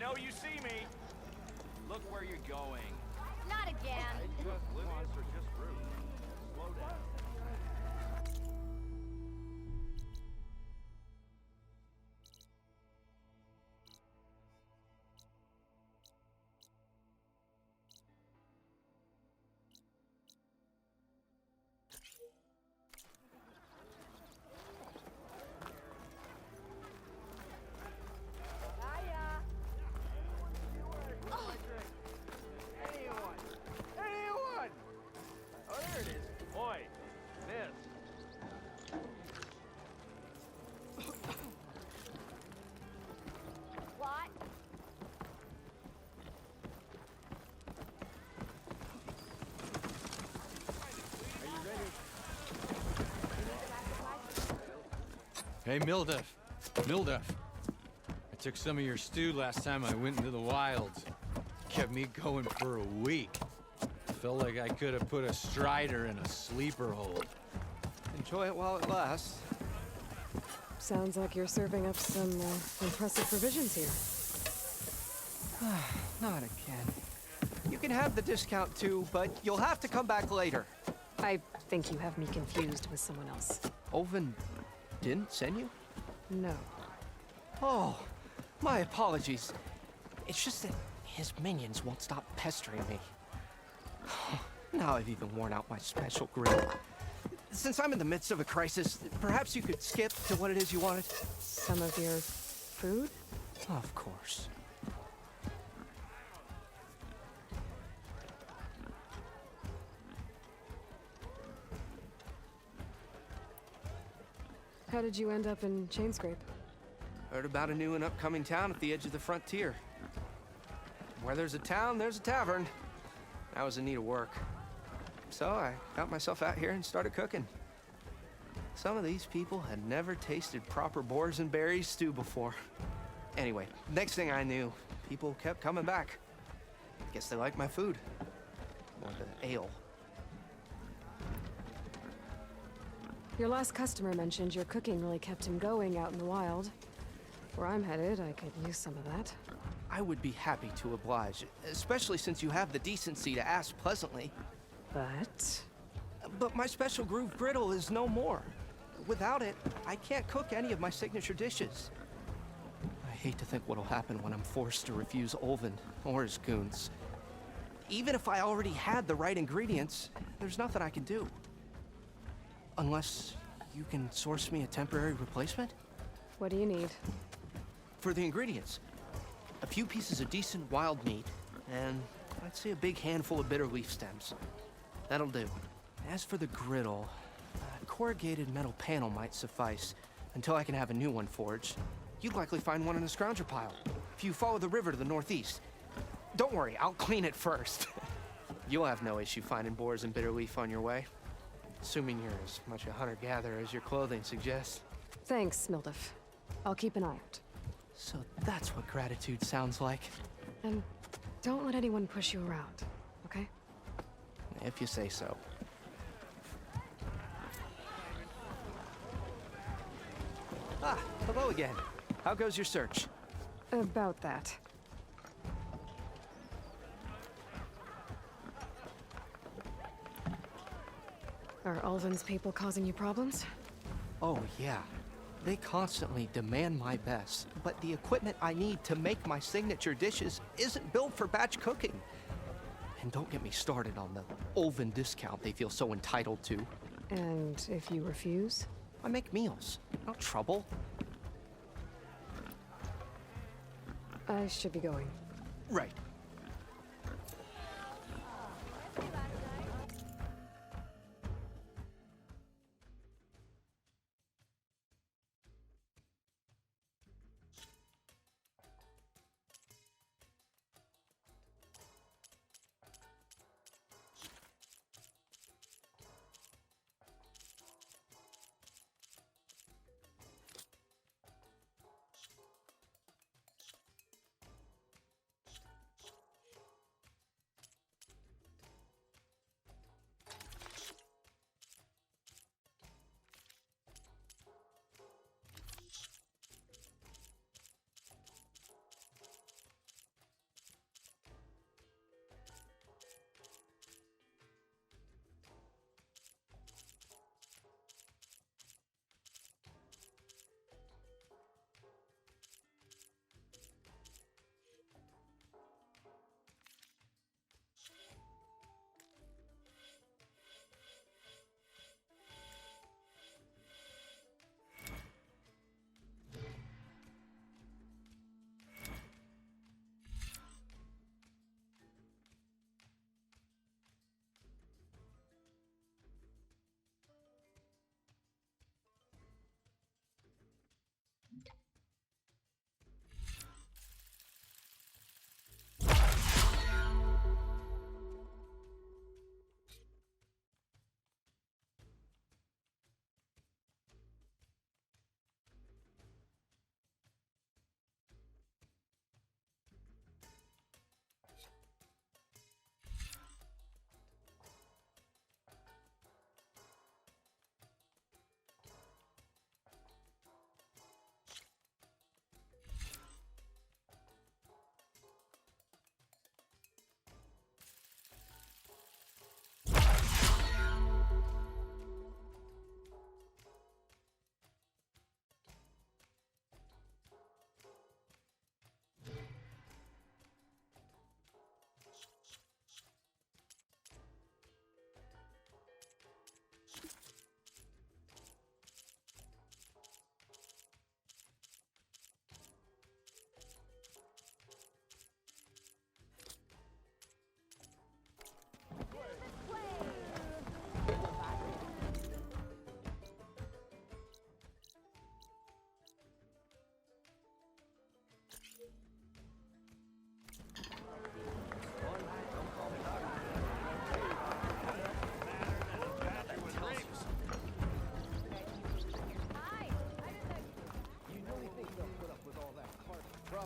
know you see me. Look where you're going. Not again. Just oblivious or just rude. Slow down. Anyone? Oh, there it is. Boy, miss. What? Are you ready? Hey, Mildef. Mildef. I took some of your stew last time I went into the wilds. Kept me going for a week. Felt like I could have put a strider in a sleeper hold. Enjoy it while it lasts. Sounds like you're serving up some impressive provisions here. Not again. You can have the discount too, but you'll have to come back later. I think you have me confused with someone else. Oven didn't send you? No. Oh, my apologies. It's just that his minions won't stop pestering me. Now I've even worn out my special grill. Since I'm in the midst of a crisis, perhaps you could skip to what it is you wanted? Some of your food? Of course. How did you end up in Chainscrape? Heard about a new and upcoming town at the edge of the frontier. Where there's a town, there's a tavern. I was in need of work. So I got myself out here and started cooking. Some of these people had never tasted proper boars and berries stew before. Anyway, next thing I knew, people kept coming back. Guess they liked my food. Or the ale. Your last customer mentioned your cooking really kept him going out in the wild. Where I'm headed, I could use some of that. I would be happy to oblige, especially since you have the decency to ask pleasantly. But my special groove griddle is no more. Without it, I can't cook any of my signature dishes. I hate to think what'll happen when I'm forced to refuse Olvin or his goons. Even if I already had the right ingredients, there's nothing I can do. Unless you can source me a temporary replacement? What do you need? For the ingredients, a few pieces of decent wild meat, and I'd say a big handful of bitter leaf stems. That'll do. As for the griddle, a corrugated metal panel might suffice until I can have a new one forged. You'd likely find one in the scrounger pile if you follow the river to the northeast. Don't worry, I'll clean it first. You'll have no issue finding boars and bitter leaf on your way. Assuming you're as much a hunter-gatherer as your clothing suggests. Thanks, Mildef. I'll keep an eye out. So that's what gratitude sounds like. And don't let anyone push you around, okay? If you say so. Ah, hello again. How goes your search? About that. Are Ulvin's people causing you problems? Oh, yeah. They constantly demand my best, but the equipment I need to make my signature dishes isn't built for batch cooking. And don't get me started on the Ulvin discount they feel so entitled to. And if you refuse? I make meals, not trouble. I should be going. Right.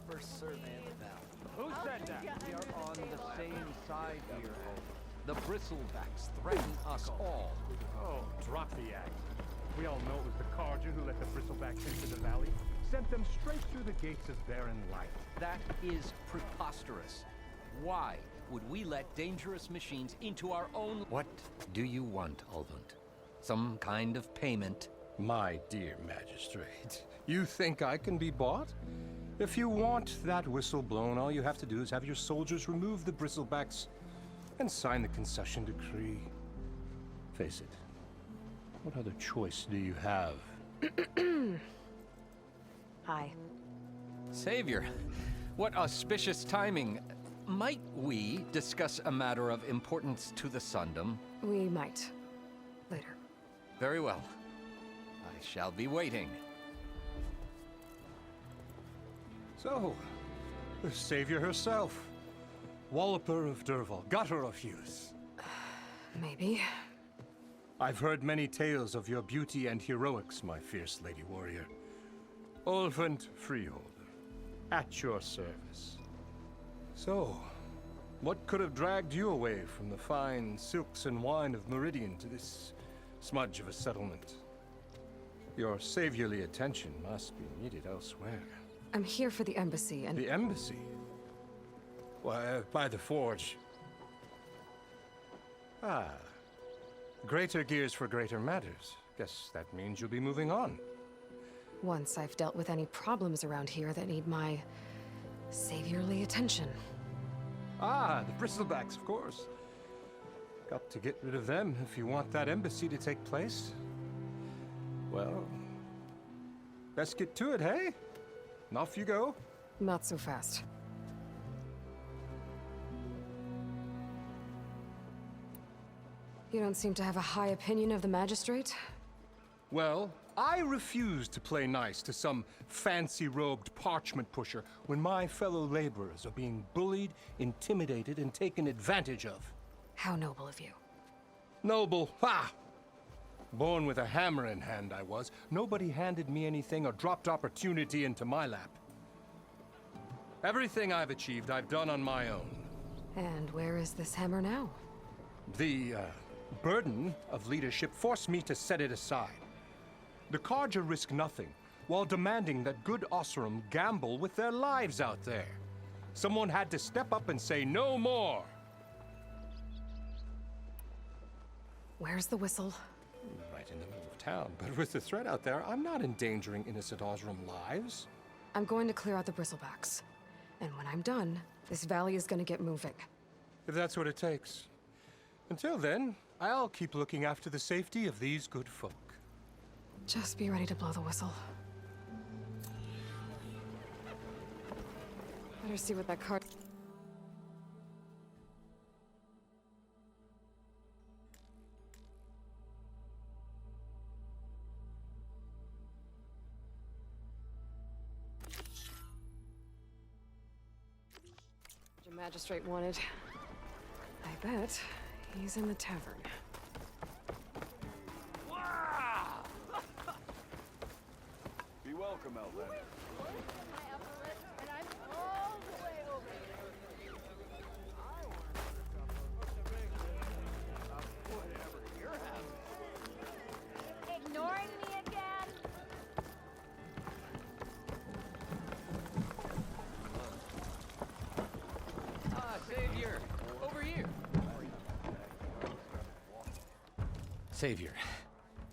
first survey of the valley. Who said that? We are on the same side here, Hope. The bristlebacks threaten us all. Oh, drop the act. We all know it was the Carja who let the bristlebacks into the valley. Sent them straight through the gates of barren light. That is preposterous. Why would we let dangerous machines into our own... What do you want, Ulvund? Some kind of payment? My dear magistrate, you think I can be bought? If you want that whistle blown, all you have to do is have your soldiers remove the bristlebacks and sign the concession decree. Face it, what other choice do you have? Hi. Savior, what auspicious timing. Might we discuss a matter of importance to the Sundom? We might. Later. Very well. I shall be waiting. So, the savior herself. Walloper of Derval, gutter of youth. Maybe. I've heard many tales of your beauty and heroics, my fierce lady warrior. Ulvund Freeholder, at your service. So, what could have dragged you away from the fine silks and wine of Meridian to this smudge of a settlement? Your saviorly attention must be needed elsewhere. I'm here for the embassy and... The embassy? Why, by the forge. Ah. Greater gears for greater matters. Guess that means you'll be moving on. Once I've dealt with any problems around here that need my saviorly attention. Ah, the bristlebacks, of course. Got to get rid of them if you want that embassy to take place. Well, best get to it, hey? And off you go. Not so fast. You don't seem to have a high opinion of the magistrate? Well, I refuse to play nice to some fancy-robed parchment pusher when my fellow laborers are being bullied, intimidated, and taken advantage of. How noble of you. Noble, ha! Born with a hammer in hand, I was. Nobody handed me anything or dropped opportunity into my lap. Everything I've achieved, I've done on my own. And where is this hammer now? The, burden of leadership forced me to set it aside. The Carja risk nothing, while demanding that good Osseram gamble with their lives out there. Someone had to step up and say no more. Where's the whistle? Right in the middle of town, but with the threat out there, I'm not endangering innocent Osseram lives. I'm going to clear out the bristlebacks. And when I'm done, this valley is going to get moving. If that's what it takes. Until then, I'll keep looking after the safety of these good folk. Just be ready to blow the whistle. Better see what that card... The magistrate wanted. I bet he's in the tavern. Be welcome, Outlander. Ignoring me again? Ah, Savior! Over here! Savior,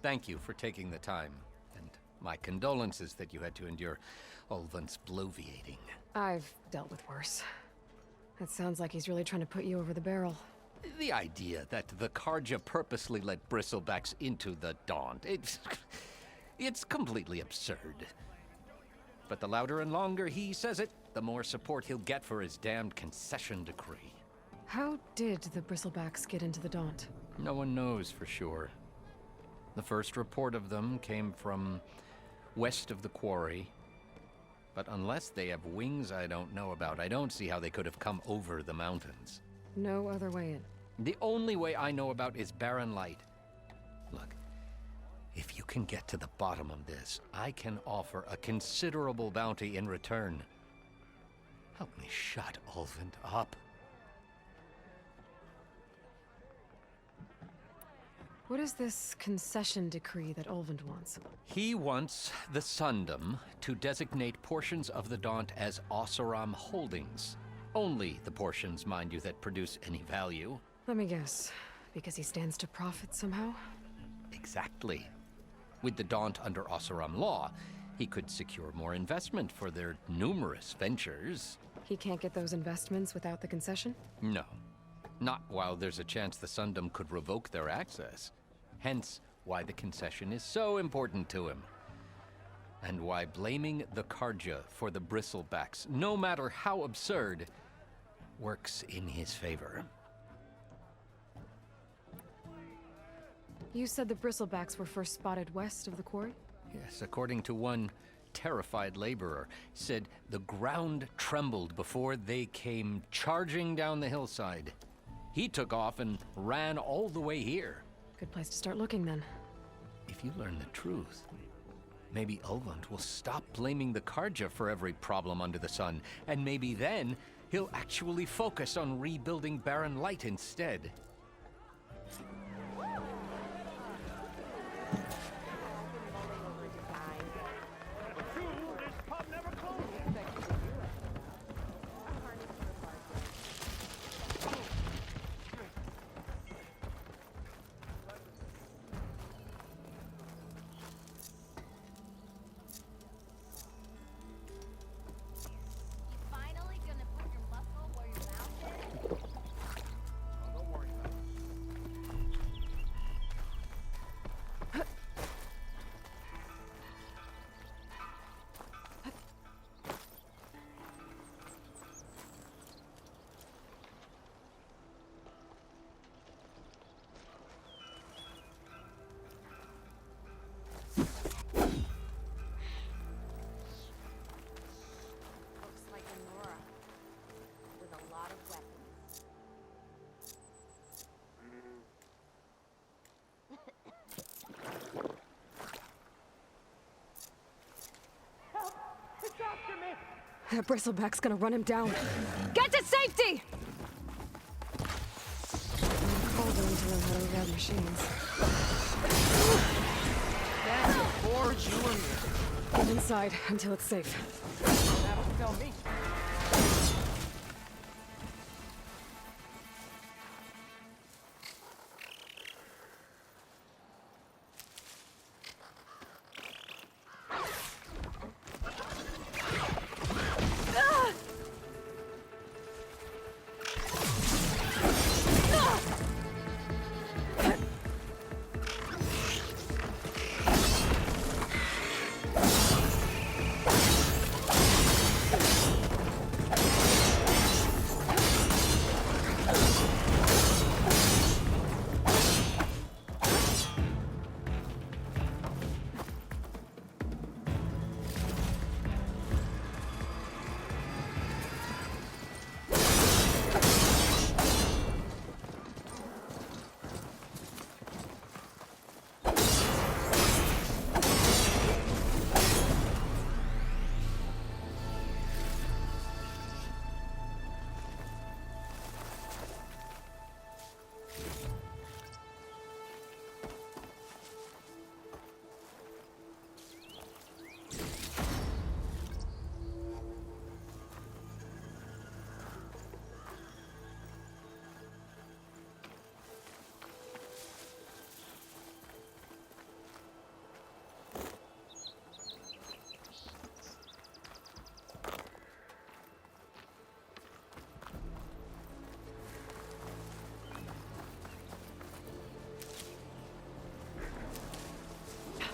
thank you for taking the time. And my condolences that you had to endure Ulvund's bloviating. I've dealt with worse. It sounds like he's really trying to put you over the barrel. The idea that the Carja purposely let bristlebacks into the Daunt, it's completely absurd. But the louder and longer he says it, the more support he'll get for his damned concession decree. How did the bristlebacks get into the Daunt? No one knows for sure. The first report of them came from west of the quarry. But unless they have wings I don't know about, I don't see how they could have come over the mountains. No other way in. The only way I know about is barren light. Look, if you can get to the bottom of this, I can offer a considerable bounty in return. Help me shut Ulvund up. What is this concession decree that Ulvund wants? He wants the Sundom to designate portions of the Daunt as Oseram holdings. Only the portions, mind you, that produce any value. Let me guess. Because he stands to profit somehow? Exactly. With the Daunt under Oseram law, he could secure more investment for their numerous ventures. He can't get those investments without the concession? No. Not while there's a chance the Sundom could revoke their access. Hence, why the concession is so important to him. And why blaming the Karja for the bristlebacks, no matter how absurd, works in his favor. You said the bristlebacks were first spotted west of the quarry? Yes, according to one terrified laborer, said the ground trembled before they came charging down the hillside. He took off and ran all the way here. Good place to start looking, then. If you learn the truth, maybe Ulvund will stop blaming the Karja for every problem under the sun, and maybe then he'll actually focus on rebuilding Barren Light instead. Finally gonna put your muscle where your mouth is? Don't worry about it. Looks like a Nora. With a lot of weapons. That bristleback's gonna run him down. Get to safety! Called him to learn how to read machines. That's a forge, you and me. Get inside until it's safe. Don't have to tell me.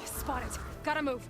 Spot it. Gotta move.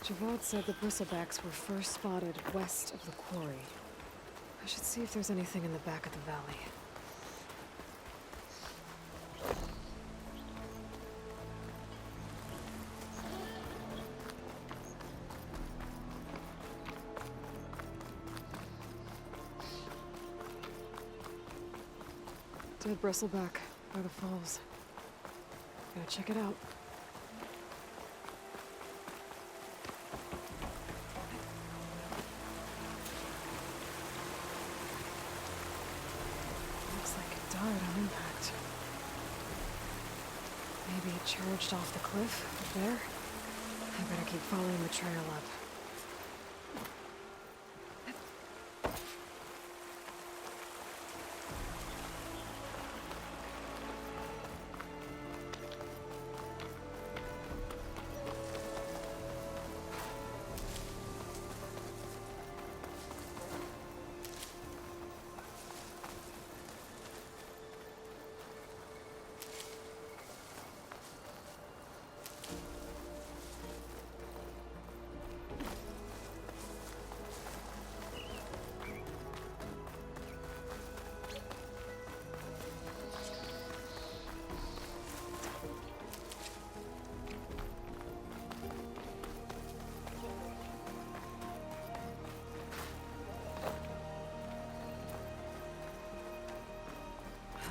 Javad said the bristlebacks were first spotted west of the quarry. I should see if there's anything in the back of the valley. Dead bristleback by the falls. Gotta check it out. Looks like it died on impact. Maybe it charged off the cliff up there. I better keep following the trail up.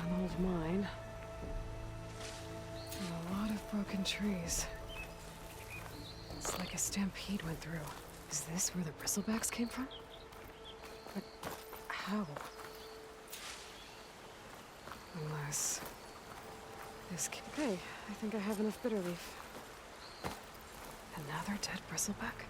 An old mine. And a lot of broken trees. It's like a stampede went through. Is this where the bristlebacks came from? But how? Unless... this okay, I think I have enough bitter leaf. Another dead bristleback?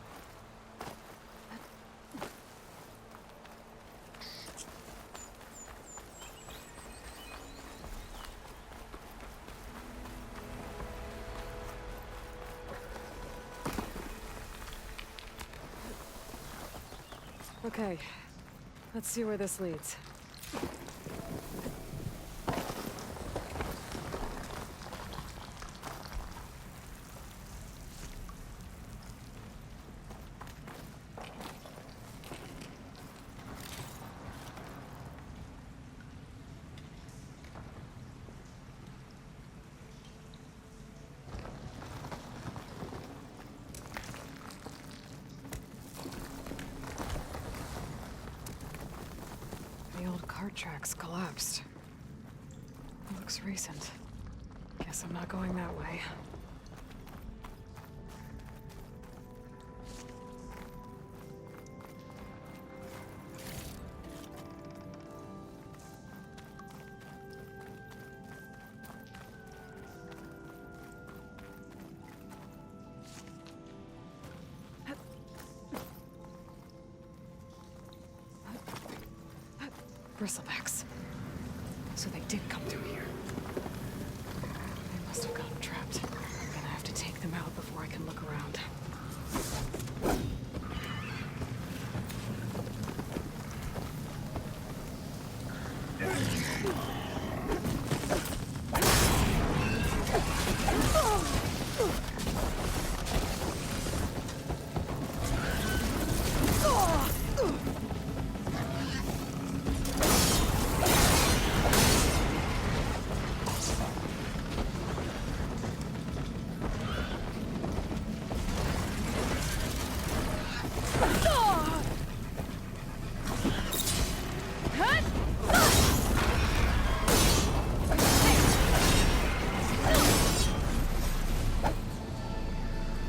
Okay, let's see where this leads. The old cart tracks collapsed. It looks recent. Guess I'm not going that way. Bristlebacks. So they did come through here. They must have gotten trapped. I'm gonna have to take them out before I can look around.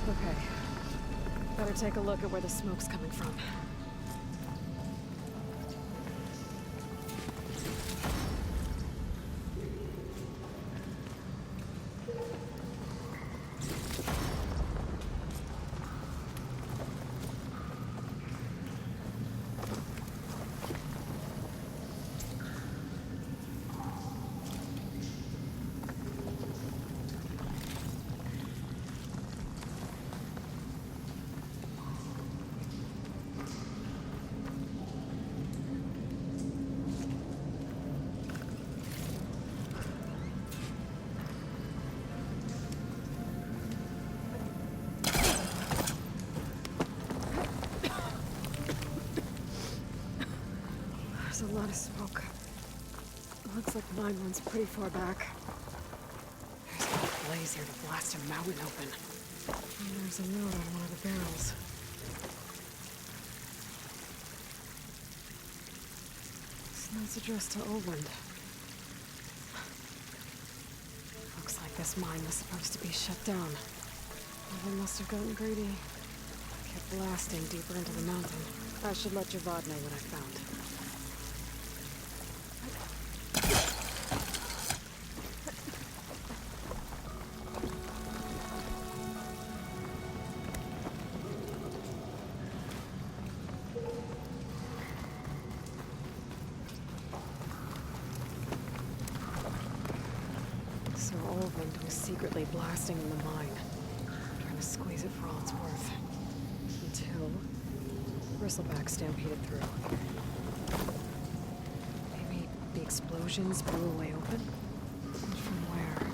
Okay. Better take a look at where the smoke's coming from. lot of smoke. Looks like mine runs pretty far back. There's enough blaze here to blast a mountain open. And there's a note on one of the barrels. This note's addressed to Oland. Looks like this mine was supposed to be shut down. They must have gotten greedy. Kept blasting deeper into the mountain. I should let Javad know what I found. So Olvind was secretly blasting in the mine, trying to squeeze it for all it's worth. Until Bristleback stampeded through. Maybe the explosions blew a way open? But from where?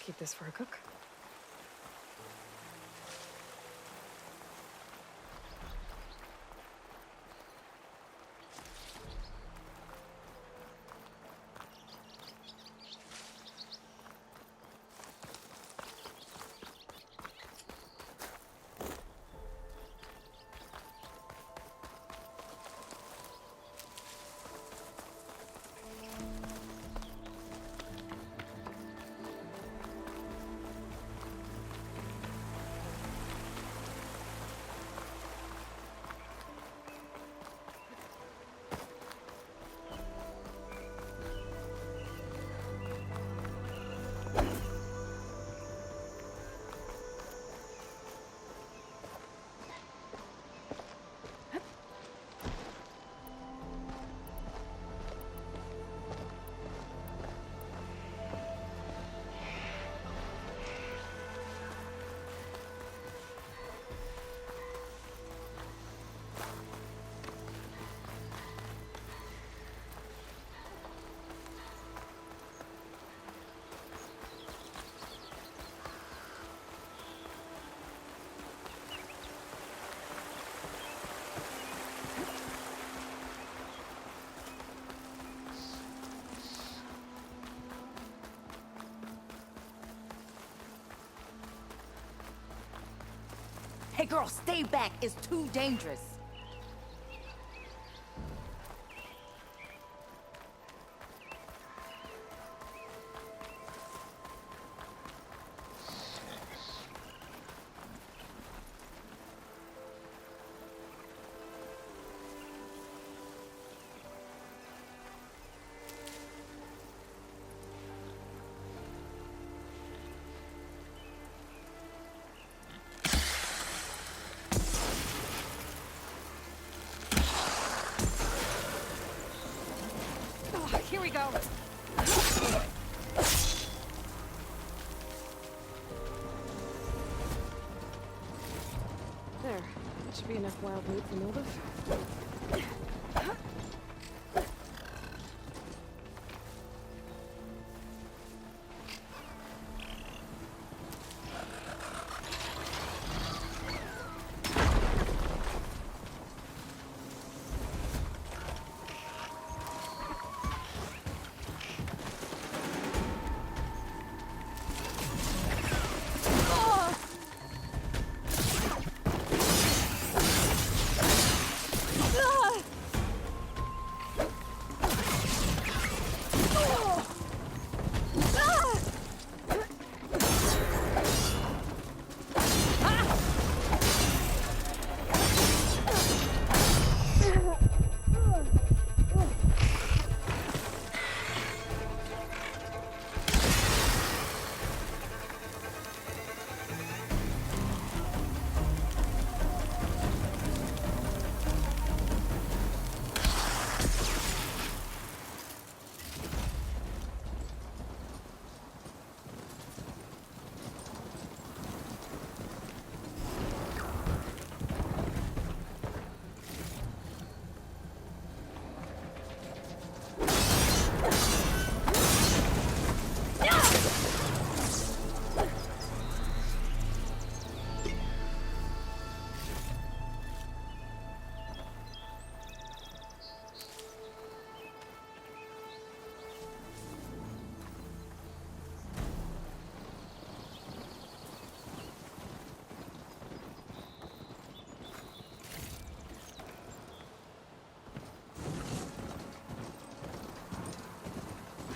Keep this for a cook. Hey girl, stay back. It's too dangerous. Oh, here we go. There. That should be enough wild loot for Mildev.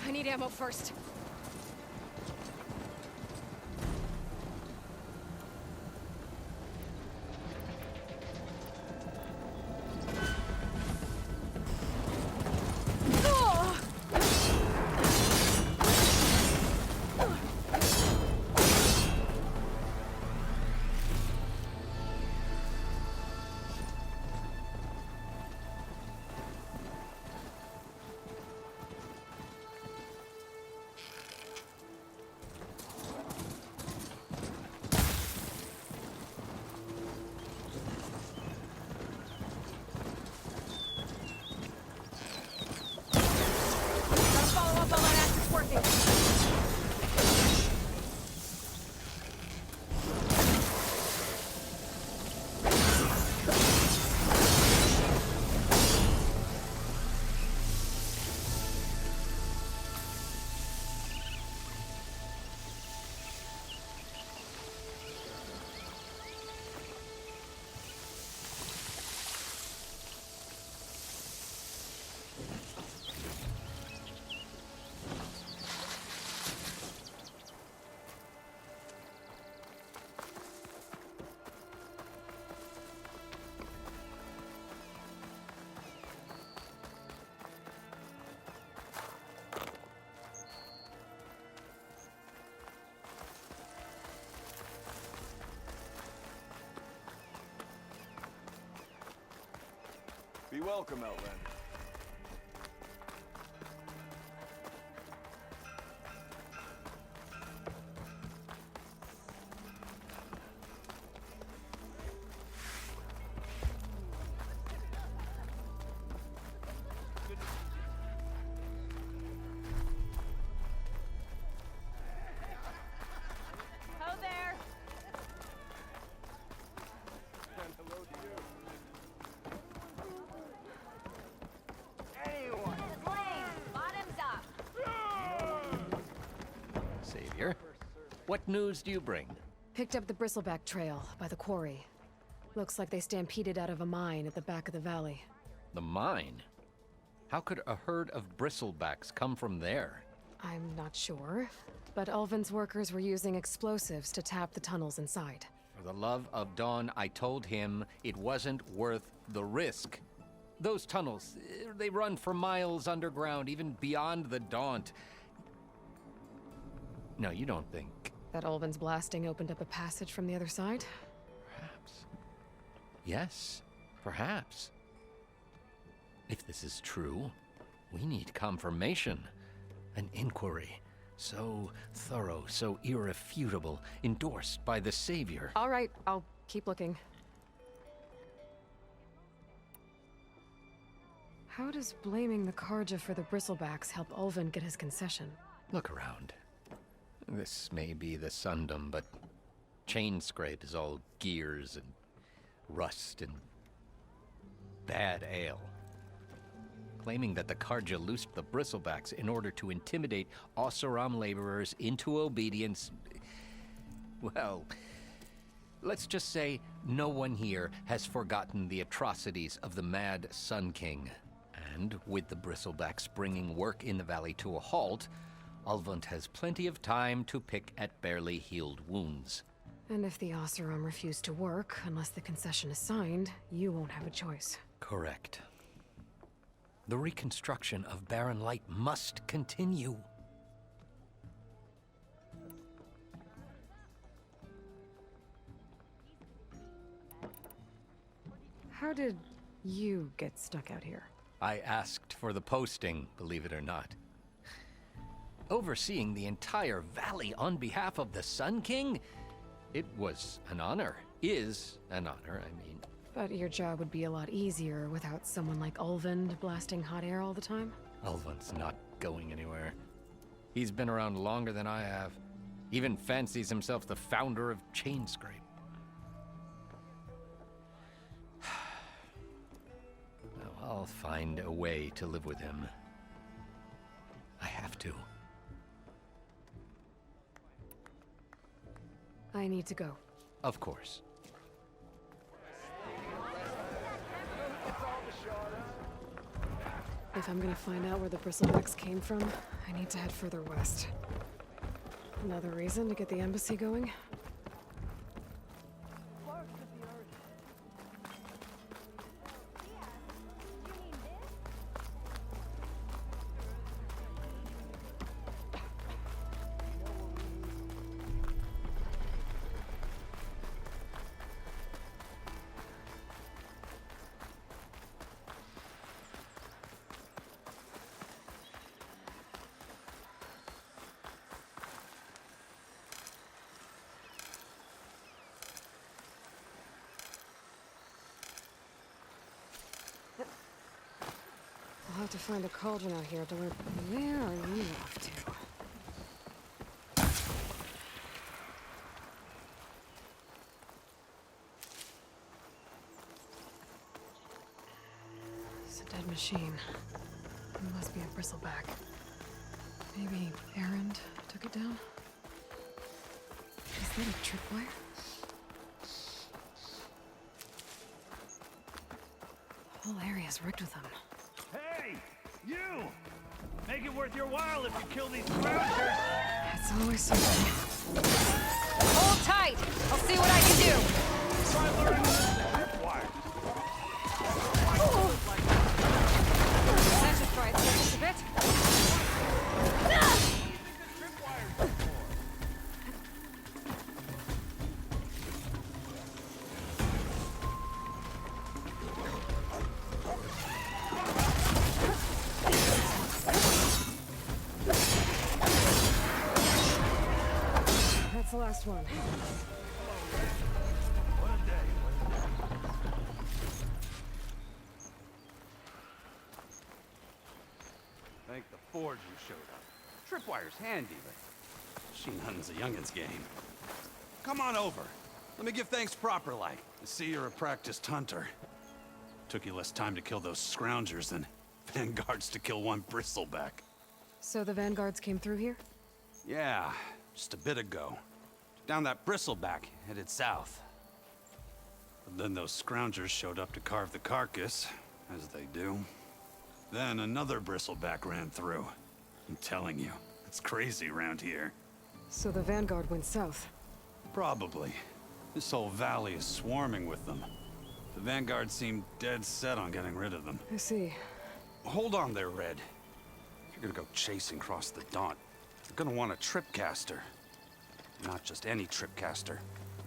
I need ammo first. Be welcome, Outlander. Ho there. And hello to you. Savior, what news do you bring? Picked up the bristleback trail by the quarry. Looks like they stampeded out of a mine at the back of the valley. The mine? How could a herd of bristlebacks come from there? I'm not sure, but Ulvin's workers were using explosives to tap the tunnels inside. For the love of Dawn, I told him it wasn't worth the risk. Those tunnels, they run for miles underground, even beyond the Daunt. No, you don't think... That Ulvin's blasting opened up a passage from the other side? Perhaps. Yes, perhaps. If this is true, we need confirmation. An inquiry. So thorough, so irrefutable, endorsed by the Savior. All right, I'll keep looking. How does blaming the Karja for the bristlebacks help Ulvin get his concession? Look around. This may be the Sundom, but chain scrape is all gears and rust and bad ale. Claiming that the Karja loosed the bristlebacks in order to intimidate Oseram laborers into obedience. Well, let's just say no one here has forgotten the atrocities of the Mad Sun King. And with the bristlebacks bringing work in the valley to a halt, Ulvund has plenty of time to pick at barely healed wounds. And if the Oseram refuse to work, unless the concession is signed, you won't have a choice. Correct. The reconstruction of Barren Light must continue. How did you get stuck out here? I asked for the posting, believe it or not. Overseeing the entire valley on behalf of the Sun King? It was an honor. Is an honor, I mean. But your job would be a lot easier without someone like Ulvund blasting hot air all the time? Ulvund's not going anywhere. He's been around longer than I have. Even fancies himself the founder of Chainscrape. Well, I'll find a way to live with him. I have to. I need to go. Of course. If I'm gonna find out where the bristlebacks came from, I need to head further west. Another reason to get the embassy going? I'll have to find a cauldron out here to learn. Where are you off to? It's a dead machine. It must be a bristleback. Maybe Erend took it down? Is that a tripwire? The whole area's rigged with them. Hey! You! Make it worth your while if you kill these crouchers! It's always something. Hold tight! I'll see what I can do! Try learning the tripwire. That should try it just a bit. That's the last one. What a day. Thank the Forge you showed up. Tripwire's handy, but machine hunting's a youngin's game. Come on over. Let me give thanks proper like. I see you're a practiced hunter. Took you less time to kill those scroungers than vanguards to kill one bristleback. So the vanguards came through here? Yeah, just a bit ago. Down that bristleback, headed south. Then those scroungers showed up to carve the carcass, as they do. Then another bristleback ran through. I'm telling you, it's crazy around here. So the Vanguard went south. Probably. This whole valley is swarming with them. The Vanguard seemed dead set on getting rid of them. I see. Hold on there, Red. If you're gonna go chasing across the Daunt, you're gonna want a tripcaster. Not just any tripcaster.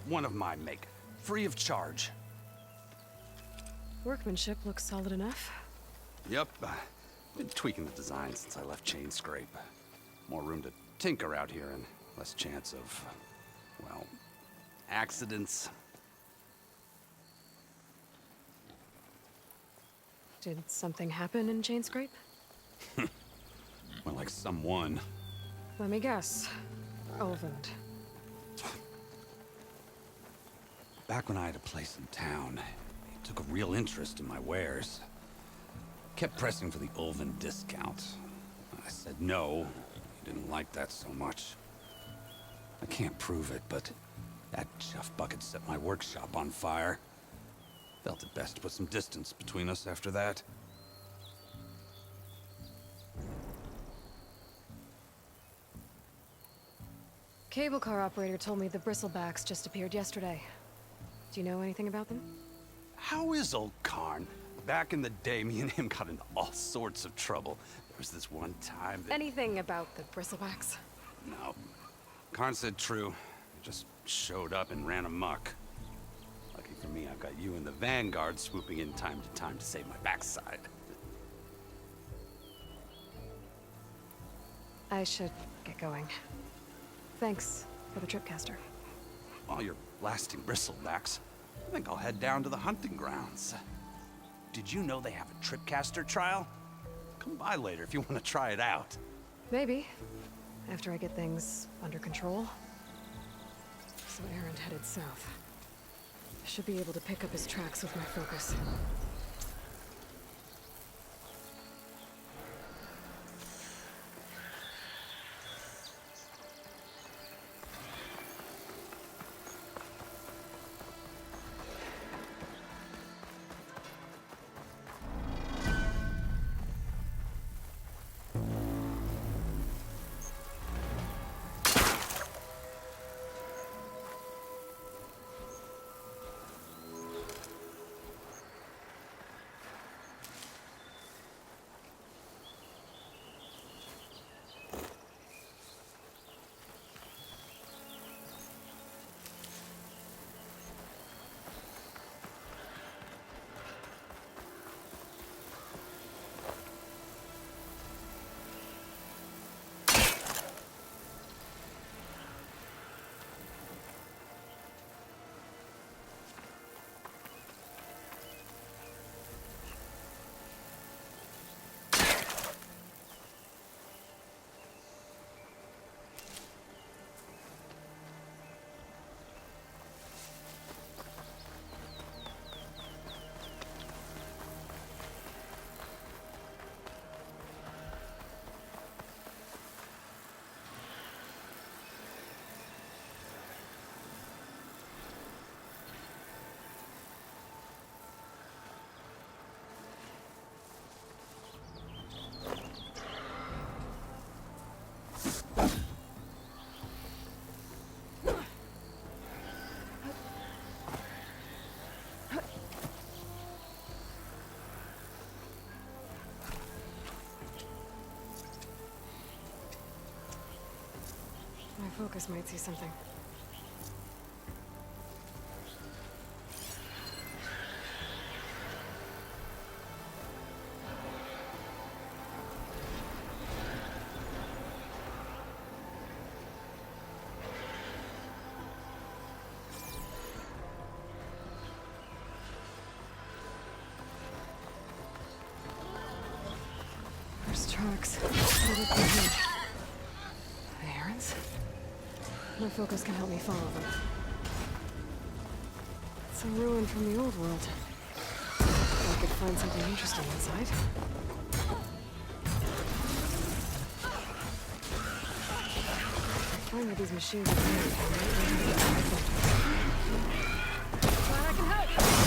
One of my make. Free of charge. Workmanship looks solid enough. Yep. Been tweaking the design since I left Chain Scrape. More room to tinker out here and less chance of, well, accidents. Did something happen in Chain Scrape? Well, like someone. Let me guess. Olvend. Back when I had a place in town, he took a real interest in my wares. Kept pressing for the Ulven discount. I said no. He didn't like that so much. I can't prove it, but that chuff bucket set my workshop on fire. Felt it best to put some distance between us after that. Cable car operator told me the bristlebacks just appeared yesterday. Do you know anything about them? How is old Karn? Back in the day, me and him got into all sorts of trouble. There was this one time that... Anything about the bristlebacks? No. Karn said true. Just showed up and ran amok. Lucky for me, I've got you and the Vanguard swooping in time to save my backside. I should get going. Thanks for the tripcaster. While you're blasting bristlebacks, I think I'll head down to the hunting grounds. Did you know they have a tripcaster trial? Come by later if you want to try it out. Maybe. After I get things under control. So Aaron headed south. I should be able to pick up his tracks with my focus. My focus might see something. There's tracks. What did they do? Aaron's? My focus can help me follow them. It's a ruin from the old world. I could find something interesting inside. I find that these machines are made. Glad I can help!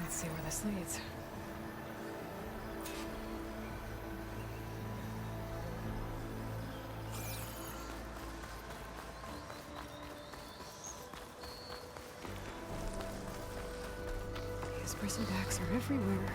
Let's see where this leads. These bristlebacks are everywhere.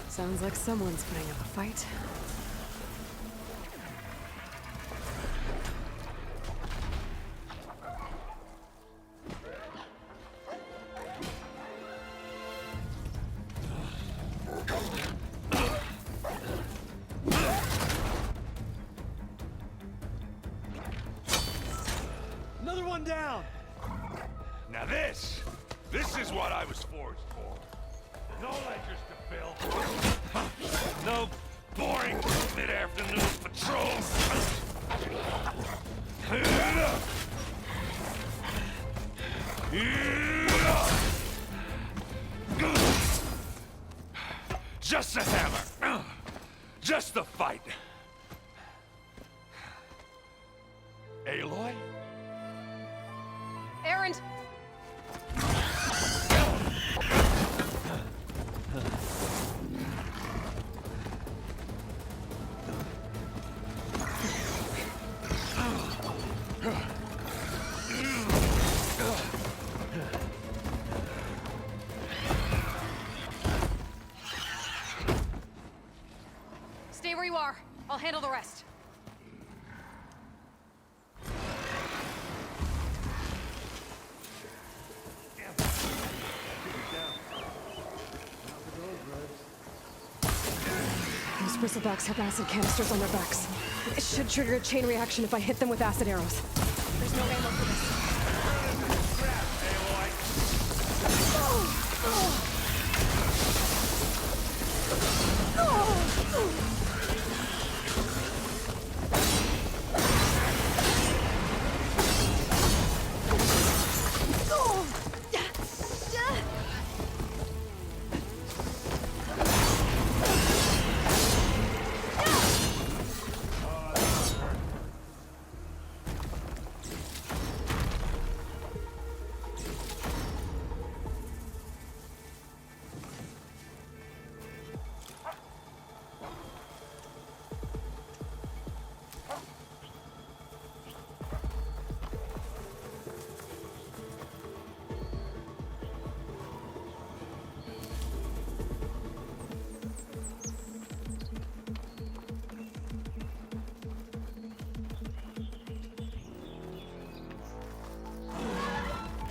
Sounds like someone's putting up a fight. Another one down! Now this is what I was forged for. No ledgers to fill. No boring mid-afternoon patrols. Just a hammer. Just the fight. Aloy? Erend! Stay where you are. I'll handle the rest. Those bristlebacks have acid canisters on their backs. It should trigger a chain reaction if I hit them with acid arrows. There's no ammo for this.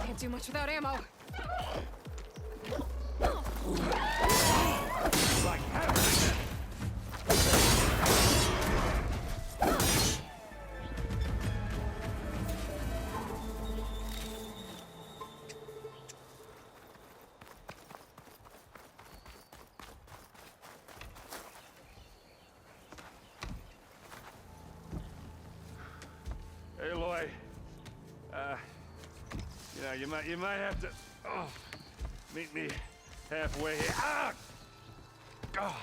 Can't do much without ammo. Like happening. Aloy, you might have to meet me halfway here. Ah! God.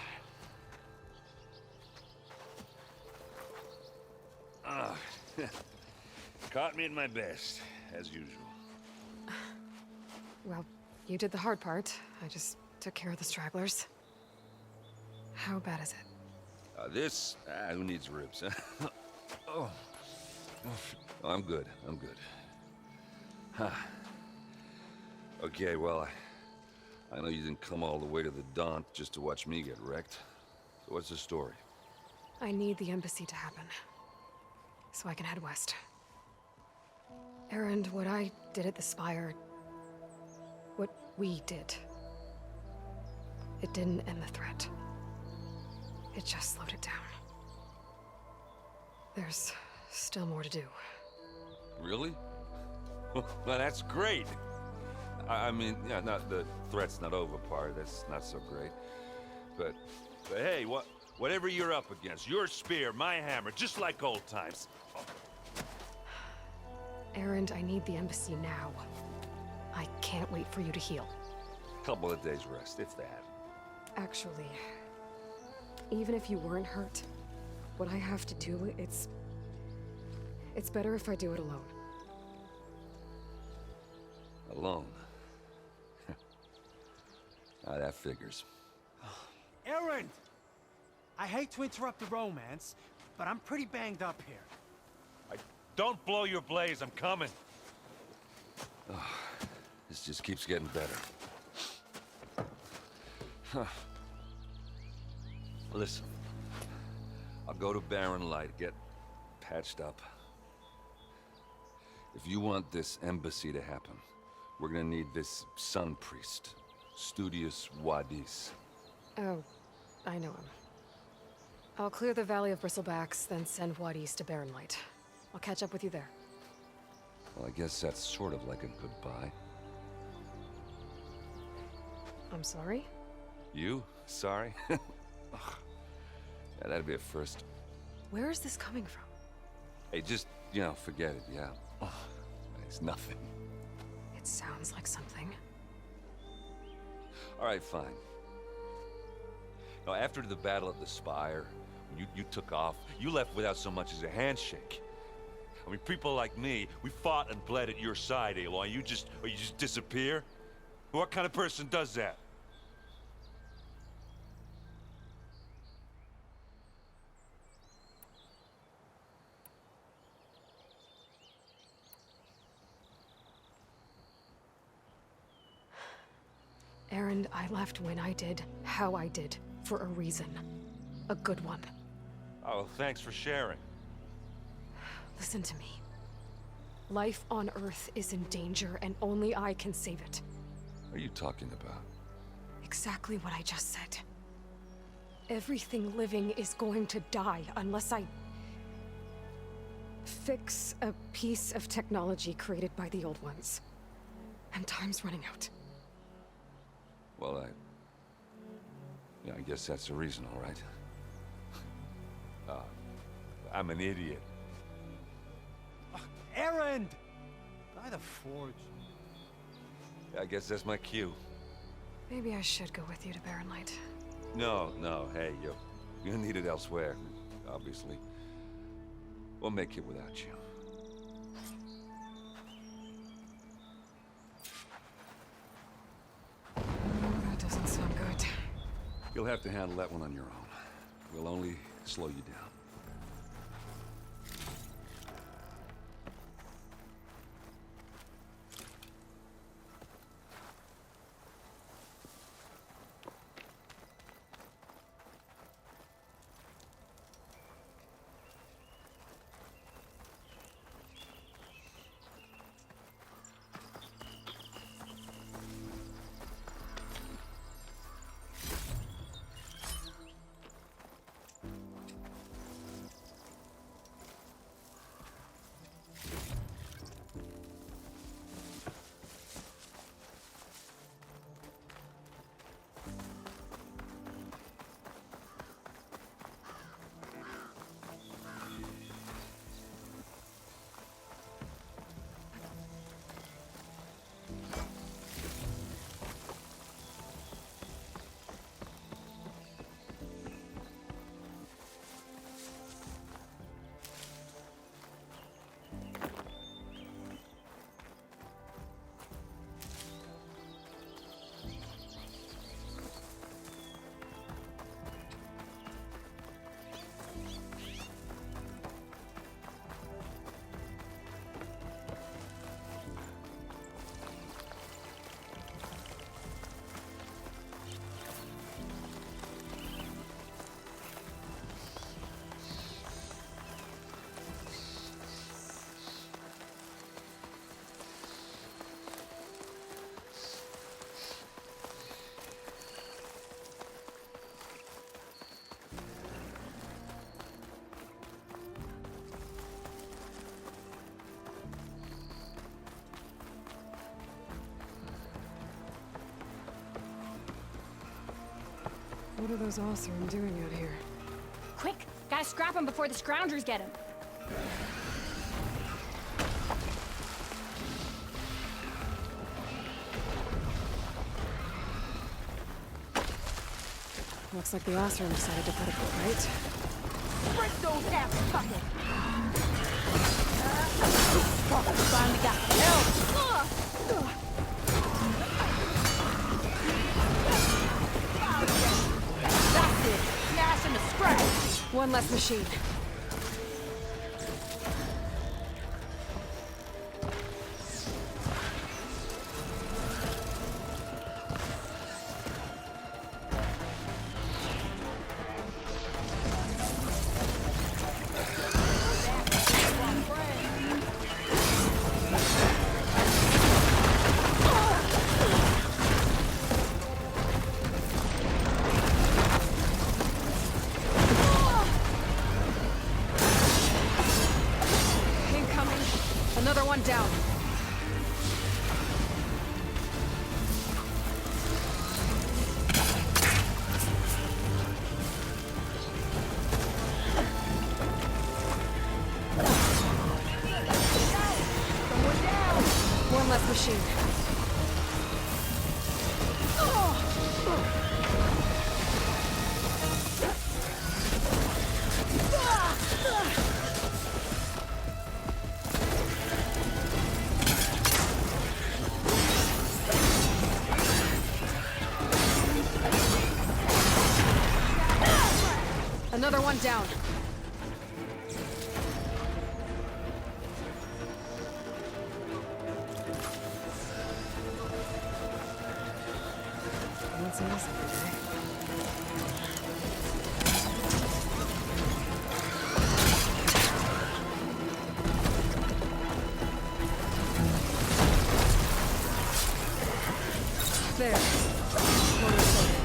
Caught me at my best, as usual. Well, you did the hard part. I just took care of the stragglers. How bad is it? Who needs ribs, huh? Oh, I'm good. I'm good. Huh. Okay, well, I know you didn't come all the way to the Daunt just to watch me get wrecked. So what's the story? I need the embassy to happen, so I can head west. Erend, what I did at the Spire, what we did, it didn't end the threat. It just slowed it down. There's still more to do. Really? Well, that's great. I mean, yeah, not the threat's not over part. That's not so great. But hey, whatever you're up against, your spear, my hammer, just like old times. Erend, I need the embassy now. I can't wait for you to heal. Couple of days rest, if that. Actually, even if you weren't hurt, what I have to do, it's better if I do it alone. Alone? That figures. Erend! I hate to interrupt the romance, but I'm pretty banged up here. Don't blow your blaze, I'm coming. This just keeps getting better. Huh. Listen, I'll go to Barren Light, get patched up. If you want this embassy to happen, we're gonna need this sun priest, Studius Wadis. Oh, I know him. I'll clear the Valley of Bristlebacks, then send Wadis to Barren Light. I'll catch up with you there. Well, I guess that's sort of like a goodbye. I'm sorry? You? Sorry? Ugh. Yeah, that'd be a first. Where is this coming from? Hey, just, forget it, yeah. Ugh. It's nothing. It sounds like something. All right, fine. Now, after the battle at the Spire, you took off, you left without so much as a handshake. I mean, people like me, we fought and bled at your side, Aloy. You just disappear? What kind of person does that? Erend, I left when I did, how I did, for a reason. A good one. Oh, thanks for sharing. Listen to me. Life on Earth is in danger, and only I can save it. What are you talking about? Exactly what I just said. Everything living is going to die unless I fix a piece of technology created by the old ones. And time's running out. Well, I guess that's the reason, all right. I'm an idiot. Erend! By the Forge. I guess that's my cue. Maybe I should go with you to Barren Light. No, hey, you're needed elsewhere, obviously. We'll make it without you. That doesn't sound good. You'll have to handle that one on your own. We'll only slow you down. What are those Oseram doing out here? Quick! Gotta scrap him before the scroungers get him. Looks like the Oseram decided to put a foot right. Break those ass fuckers! Finally got the help! That's it! Smash him to scratch! One less machine. Incoming. Another one down. One less machine. Another one down. What's else every day? There. Motor sorted.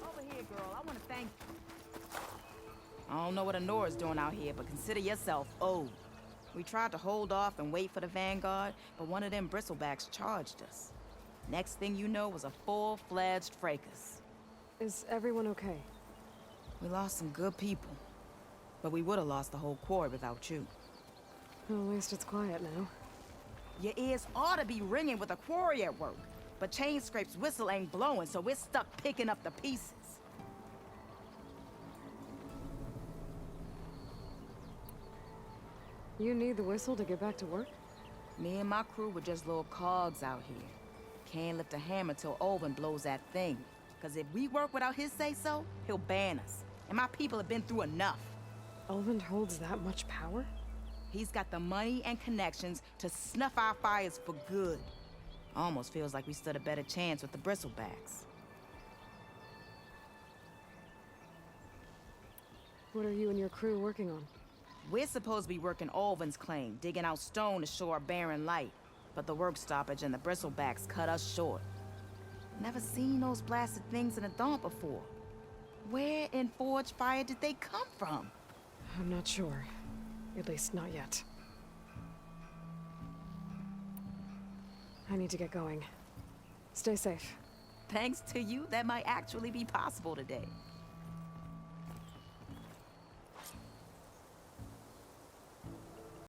Over here, girl. I want to thank you. I don't know what Honora's doing out here, but consider yourself owed. We tried to hold off and wait for the Vanguard, but one of them bristlebacks charged us. Next thing you know was a full-fledged fracas. Is everyone okay? We lost some good people, but we would have lost the whole quarry without you. Well, at least it's quiet now. Your ears ought to be ringing with a quarry at work, but Chain Scrape's whistle ain't blowing, so we're stuck picking up the pieces. You need the whistle to get back to work? Me and my crew were just little cogs out here. Can't lift a hammer till Olvin blows that thing. Cause if we work without his say-so, he'll ban us. And my people have been through enough. Elvin holds that much power? He's got the money and connections to snuff our fires for good. Almost feels like we stood a better chance with the bristlebacks. What are you and your crew working on? We're supposed to be working Olvin's claim, digging out stone to show our barren light. But the work stoppage and the bristlebacks cut us short. Never seen those blasted things in a Dawn before. Where in Forge Fire did they come from? I'm not sure. At least not yet. I need to get going. Stay safe. Thanks to you, that might actually be possible today.